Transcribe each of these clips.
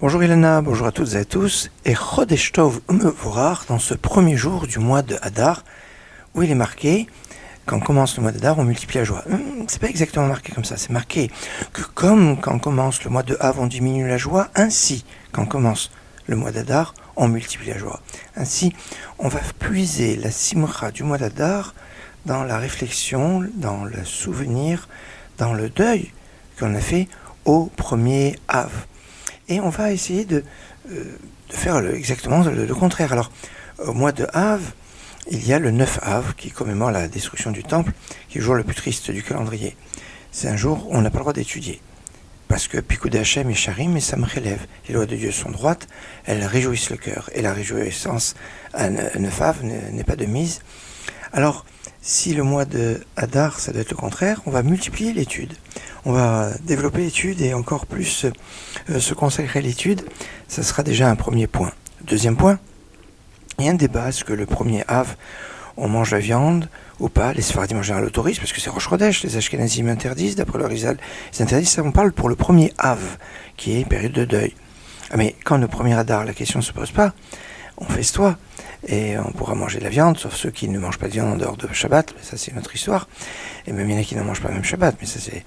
Bonjour Ilana, bonjour à toutes et à tous, et Chodesh Tov Umevorach dans ce premier jour du mois de Hadar, où il est marqué, quand commence le mois d'Hadar, on multiplie la joie. C'est pas exactement marqué comme ça, c'est marqué que comme quand commence le mois de Av, on diminue la joie, ainsi, quand commence le mois d'Hadar, on multiplie la joie. Ainsi, on va puiser la simcha du mois d'Hadar dans la réflexion, dans le souvenir, dans le deuil qu'on a fait au premier Av. Et on va essayer de faire exactement le contraire. Alors, au mois de Av, il y a le 9 Av qui commémore la destruction du temple, qui est le jour le plus triste du calendrier. C'est un jour où on n'a pas le droit d'étudier. Parce que Pikoud Hachem et Charim et Sam relève. Les lois de Dieu sont droites, elles réjouissent le cœur. Et la réjouissance à 9 Av n'est pas de mise. Alors, si le mois de Hadar, ça doit être le contraire, on va multiplier l'étude. On va développer l'étude et encore plus se consacrer à l'étude. Ça sera déjà un premier point. Deuxième point, il y a un débat, est-ce que le premier Av, on mange la viande ou pas? Les Sfaradim en général autorisent, parce que c'est Rosh Chodesh, les Ashkenazim interdisent, d'après le Rizal, ils interdisent. Ça, on parle pour le premier Av, qui est une période de deuil. Mais quand le premier Hadar, la question ne se pose pas, on festoie, et on pourra manger de la viande, sauf ceux qui ne mangent pas de viande en dehors de Shabbat, mais ça c'est une autre histoire, et même il y en a qui ne mangent pas même Shabbat, mais ça c'est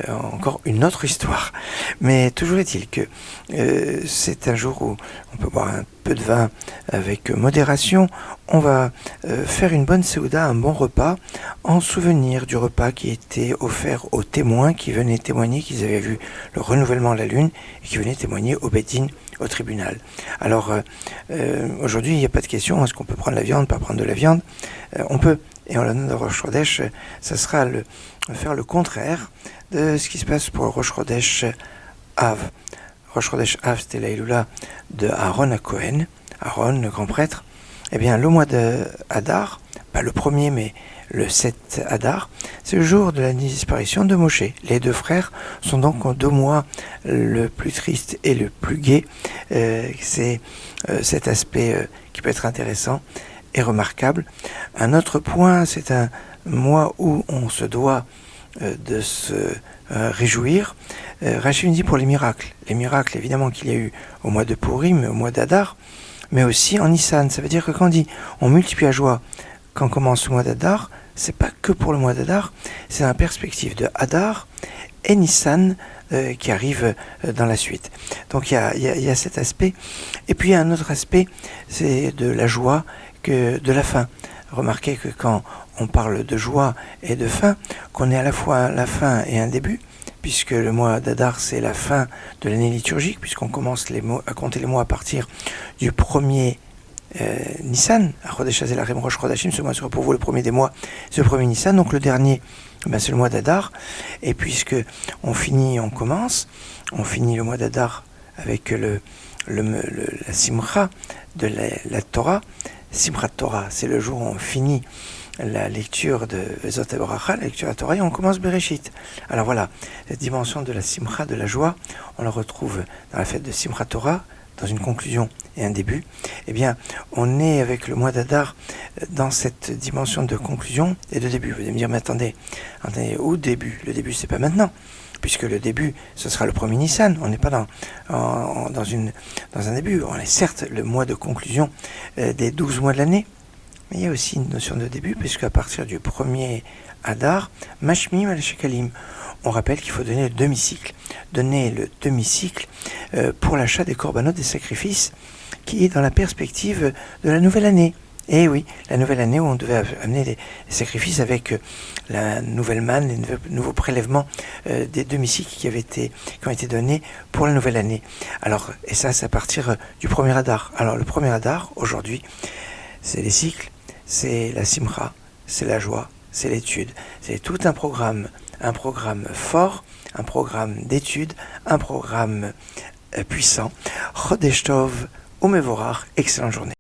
encore une autre histoire. Mais toujours est-il que c'est un jour où on peut boire un peu de vin avec modération. On va faire une bonne séouda, un bon repas, en souvenir du repas qui était offert aux témoins qui venaient témoigner qu'ils avaient vu le renouvellement de la lune et qui venaient témoigner au Beit Din, au tribunal. Alors aujourd'hui il n'y a pas de question, est-ce qu'on peut prendre la viande, pas prendre de la viande? On peut. Et en l'honneur de Rosh Chodesh, ça sera faire le contraire de ce qui se passe pour Rosh Chodesh Av. Rosh Chodesh Av, c'était la Iloula de Aaron à Cohen, Aaron, le grand prêtre. Eh bien, le mois de Hadar, pas le premier, mais le 7 Hadar, c'est le jour de la disparition de Moshe. Les deux frères sont donc en 2 mois le plus triste et le plus gai. C'est cet aspect qui peut être intéressant et remarquable. Un autre point, c'est un mois où on se doit de se réjouir. Rachid dit pour les miracles. Les miracles, évidemment, qu'il y a eu au mois de Purim, au mois d'Hadar, mais aussi en Nissan. Ça veut dire que quand on dit on multiplie la joie quand commence le mois d'Hadar, c'est pas que pour le mois d'Hadar, c'est dans la perspective de Hadar et Nissan qui arrive dans la suite. Donc il y a cet aspect. Et puis il y a un autre aspect, c'est de la joie que de la fin. Remarquez que quand on parle de joie et de fin, qu'on est à la fois la fin et un début, puisque le mois d'Hadar c'est la fin de l'année liturgique, puisqu'on commence à compter les mois à partir du premier Nissan, à Chodesh Hazelachem Rosh Chodashim, ce mois sera pour vous le premier des mois, c'est le premier Nissan, donc le dernier, c'est le mois d'Hadar, et puisque on finit le mois d'Hadar avec la simcha de la Torah. Simchat Torah, c'est le jour où on finit la lecture de Vezot Bracha, la lecture de la Torah, et on commence Bereshit. Alors voilà, cette dimension de la simcha, de la joie, on la retrouve dans la fête de Simchat Torah, dans une conclusion et un début. Eh bien, on est avec le mois d'Hadar dans cette dimension de conclusion et de début. Vous allez me dire, mais attendez, où début? Le début, c'est pas maintenant, puisque le début, ce sera le premier Nissan. On n'est pas dans un début. On est certes le mois de conclusion des 12 mois de l'année, mais il y a aussi une notion de début, puisqu'à partir du premier Hadar, Mashmim al-Shekalim, on rappelle qu'il faut donner le demi-cycle. Donner le demi-cycle pour l'achat des corbanotes, des sacrifices, qui est dans la perspective de la nouvelle année. Et oui, la nouvelle année où on devait amener les sacrifices avec la nouvelle manne, les nouveaux prélèvements des demi-cycles qui ont été donnés pour la nouvelle année. Alors, et ça, c'est à partir du premier Hadar. Alors, le premier Hadar, aujourd'hui, c'est les cycles, c'est la simcha, c'est la joie, c'est l'étude. C'est tout un programme fort, un programme d'étude, un programme puissant. Chodesh Tov Umevorach, excellente journée.